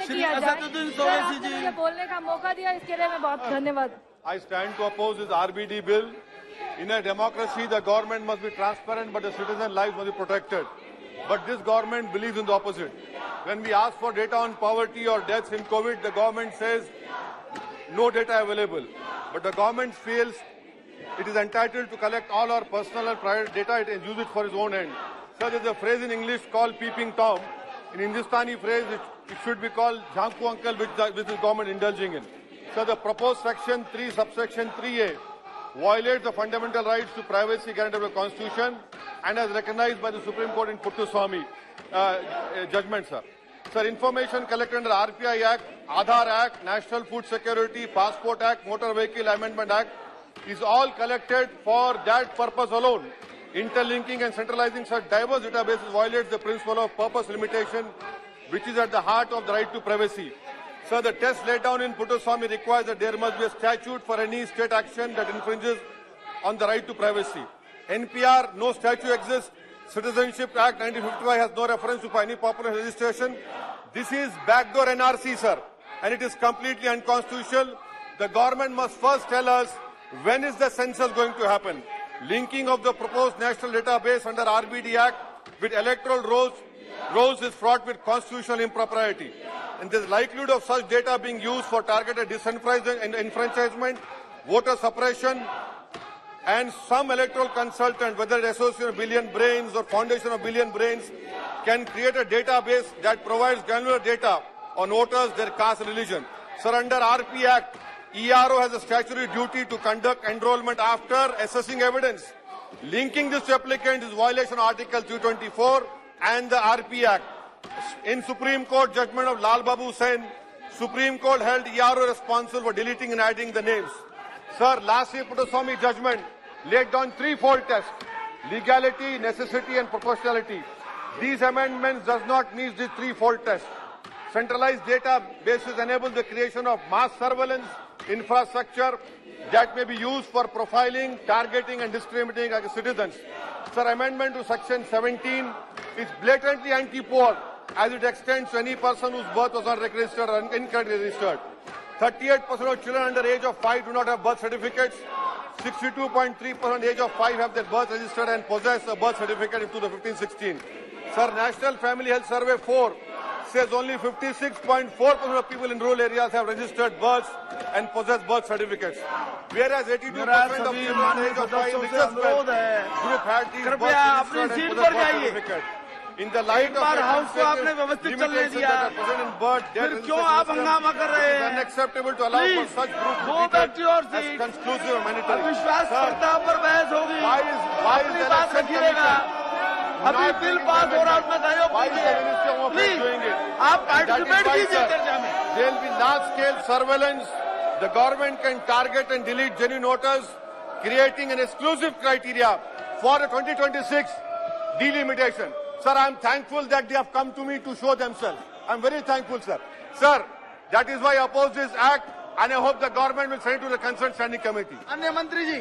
किया जाए। मुझे बोलने का मौका दिया, इसके लिए मैं बहुत धन्यवाद। I stand to oppose this RBD bill. In a democracy, the government must be transparent, but the citizen lives must be protected. But this government believes in the opposite. When we ask for data on poverty or deaths in COVID, the government says no data available. But the government feels it is entitled to collect all our personal and private data and use it for its own end. So there is a phrase in English called peeping Tom. In Hindustani phrase, it should be called Jhanku uncle, which the government indulging in. So the proposed section 3, subsection 3A violates the fundamental rights to privacy guaranteed by the Constitution and as recognized by the Supreme Court in Puttaswamy judgment, sir. Sir, information collected under RPI Act, Aadhaar Act, National Food Security, Passport Act, Motor Vehicle Amendment Act is all collected for that purpose alone. Interlinking and centralizing such diverse databases violates the principle of purpose limitation, which is at the heart of the right to privacy. Sir, the test laid down in Puttaswamy requires that there must be a statute for any state action that infringes on the right to privacy. NPR, no statute exists. Citizenship Act 1955 has no reference to any population registration. This is backdoor NRC, sir, and it is completely unconstitutional. The government must first tell us when is the census going to happen. Linking of the proposed national database under RBD Act with electoral rolls is fraught with constitutional impropriety. And there is likelihood of such data being used for targeted disenfranchisement, voter suppression, and some electoral consultant, whether it's Association of Billion Brains or Foundation of Billion Brains, can create a database that provides granular data on voters, their caste, and religion. Sir, under RP Act, ERO has a statutory duty to conduct enrollment after assessing evidence. Linking this to applicant is violation of Article 324 and the RP Act. In Supreme Court judgment of Lal Babu Sen, Supreme Court held ERO responsible for deleting and adding the names. Sir, last year Puttaswamy judgment laid down threefold tests: legality, necessity, and proportionality. These amendments does not meet these threefold tests. Centralized databases enable the creation of mass surveillance infrastructure that may be used for profiling, targeting, and discriminating against citizens. Sir, amendment to section 17 is blatantly anti-poor as it extends to any person whose birth was not registered or incorrectly registered. 38% of children under the age of 5 do not have birth certificates. 62.3% age of 5 have their birth registered and possess a birth certificate in 2015-16. Sir, National Family Health Survey 4 says only 56.4% of people in rural areas have registered births and possess birth certificates. Whereas 82% of children under the age of 5 richest group had these birth registered and possess birth certificate. In the light of house को आपने व्यवस्थित चलने दिया, फिर क्यों आप हंगामा कर रहे हैं? Unacceptable to allow for such groups दो व्यक्ति और सीट conclusive and mandatory. अविश्वास प्रस्ताव पर बहस होगी। अपनी बात रखिएगा। अभी बिल पास हो रहा है, उसमें सहयोग कीजिए। प्लीज आप पार्टिसिपेट कीजिए चर्चा में। There will be large-scale surveillance. The government can target and delete genuine voters, creating an exclusive criteria for the 2026 delimitation. Sir, I am thankful that they have come to me to show themselves. I am very thankful, sir. Sir, that is why I oppose this act, and I hope the government will send it to the concerned standing committee. अन्य मंत्री जी।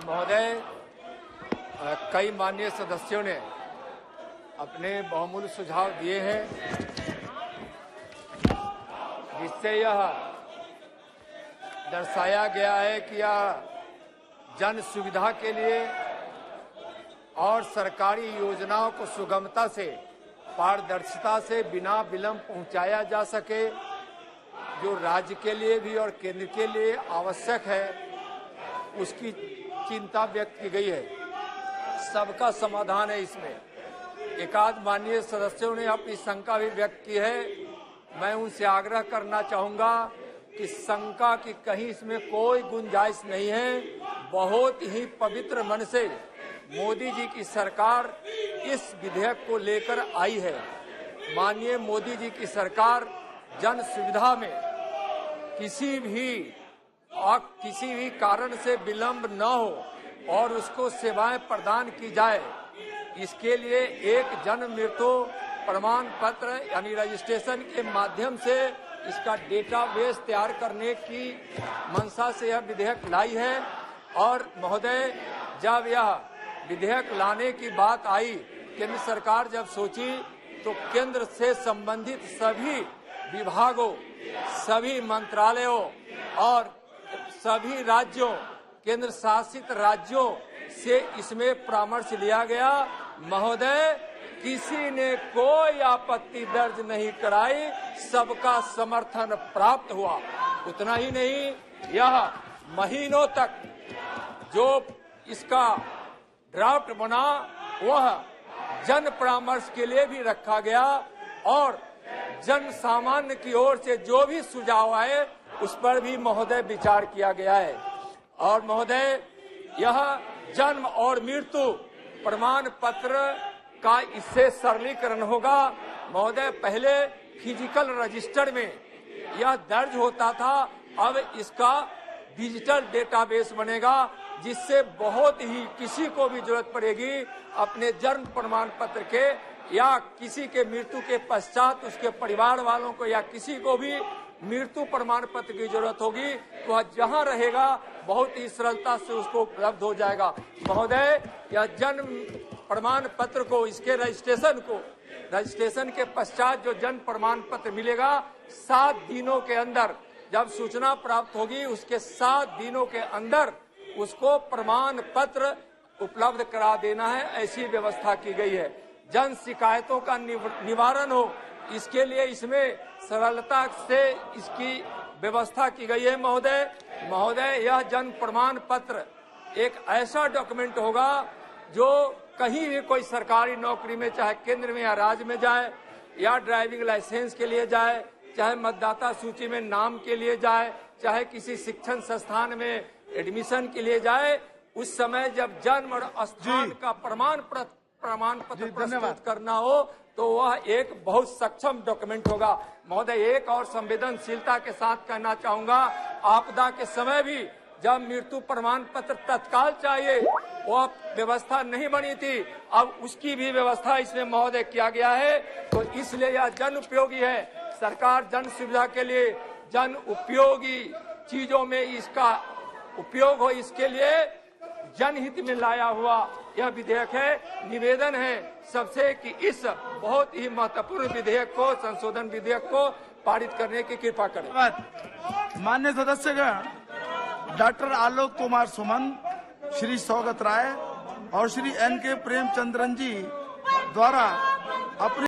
महोदय, कई माननीय सदस्यों ने अपने बहुमूल्य सुझाव दिए हैं, जिससे यह दर्शाया गया है कि यह जन सुविधा के लिए और सरकारी योजनाओं को सुगमता से, पारदर्शिता से बिना विलंब पहुंचाया जा सके, जो राज्य के लिए भी और केंद्र के लिए आवश्यक है, उसकी चिंता व्यक्त की गई है। सबका समाधान है इसमें। एकाध माननीय सदस्यों ने अपनी शंका भी व्यक्त की है। मैं उनसे आग्रह करना चाहूंगा कि शंका की कहीं इसमें कोई गुंजाइश नहीं है। बहुत ही पवित्र मन से मोदी जी की सरकार इस विधेयक को लेकर आई है। माननीय मोदी जी की सरकार जन सुविधा में किसी भी कारण से विलंब न हो और उसको सेवाएं प्रदान की जाए, इसके लिए एक जन मृत्यु प्रमाण पत्र यानी रजिस्ट्रेशन के माध्यम से इसका डेटाबेस तैयार करने की मंशा से यह विधेयक लाई है। और महोदय, जब यह विधेयक लाने की बात आई केंद्र सरकार जब सोची तो केंद्र से संबंधित सभी विभागों, सभी मंत्रालयों और सभी राज्यों, केंद्र शासित राज्यों से इसमें परामर्श लिया गया। महोदय, किसी ने कोई आपत्ति दर्ज नहीं कराई, सबका समर्थन प्राप्त हुआ। उतना ही नहीं, यह महीनों तक जो इसका ड्राफ्ट बना वह जन परामर्श के लिए भी रखा गया और जन सामान्य की ओर से जो भी सुझाव आए उस पर भी महोदय विचार किया गया है। और महोदय, यह जन्म और मृत्यु प्रमाण पत्र का इससे सरलीकरण होगा। महोदय, पहले फिजिकल रजिस्टर में यह दर्ज होता था, अब इसका डिजिटल डेटाबेस बनेगा, जिससे बहुत ही किसी को भी जरूरत पड़ेगी अपने जन्म प्रमाण पत्र के या किसी के मृत्यु के पश्चात उसके परिवार वालों को या किसी को भी मृत्यु प्रमाण पत्र की जरूरत होगी तो वह जहां रहेगा बहुत ही सरलता से उसको उपलब्ध हो जाएगा। महोदय, यह जन्म प्रमाण पत्र को, इसके रजिस्ट्रेशन के पश्चात जो जन्म प्रमाण पत्र मिलेगा 7 दिनों के अंदर, जब सूचना प्राप्त होगी उसके 7 दिनों के अंदर उसको प्रमाण पत्र उपलब्ध करा देना है, ऐसी व्यवस्था की गई है। जन शिकायतों का निवारण हो, इसके लिए इसमें सरलता से इसकी व्यवस्था की गई है। महोदय, यह जन प्रमाण पत्र एक ऐसा डॉक्यूमेंट होगा जो कहीं भी कोई सरकारी नौकरी में, चाहे केंद्र में या राज्य में जाए, या ड्राइविंग लाइसेंस के लिए जाए, चाहे मतदाता सूची में नाम के लिए जाए, चाहे किसी शिक्षण संस्थान में एडमिशन के लिए जाए, उस समय जब जन्म और स्थान का प्रमाण पत्र प्रस्तुत करना हो तो वह एक बहुत सक्षम डॉक्यूमेंट होगा। महोदय, एक और संवेदनशीलता के साथ कहना चाहूंगा, आपदा के समय भी जब मृत्यु प्रमाण पत्र तत्काल चाहिए वह व्यवस्था नहीं बनी थी, अब उसकी भी व्यवस्था इसमें महोदय किया गया है। तो इसलिए यह जन उपयोगी है। सरकार जन सुविधा के लिए जन उपयोगी चीजों में इसका उपयोग हो, इसके लिए जनहित में लाया हुआ यह विधेयक है। निवेदन है सबसे कि इस बहुत ही महत्वपूर्ण विधेयक को, संशोधन विधेयक को पारित करने की कृपा करें। मान्य सदस्यगण, डॉक्टर आलोक कुमार सुमन, श्री सौगत राय और श्री NK प्रेमचंद्रन जी द्वारा अपनी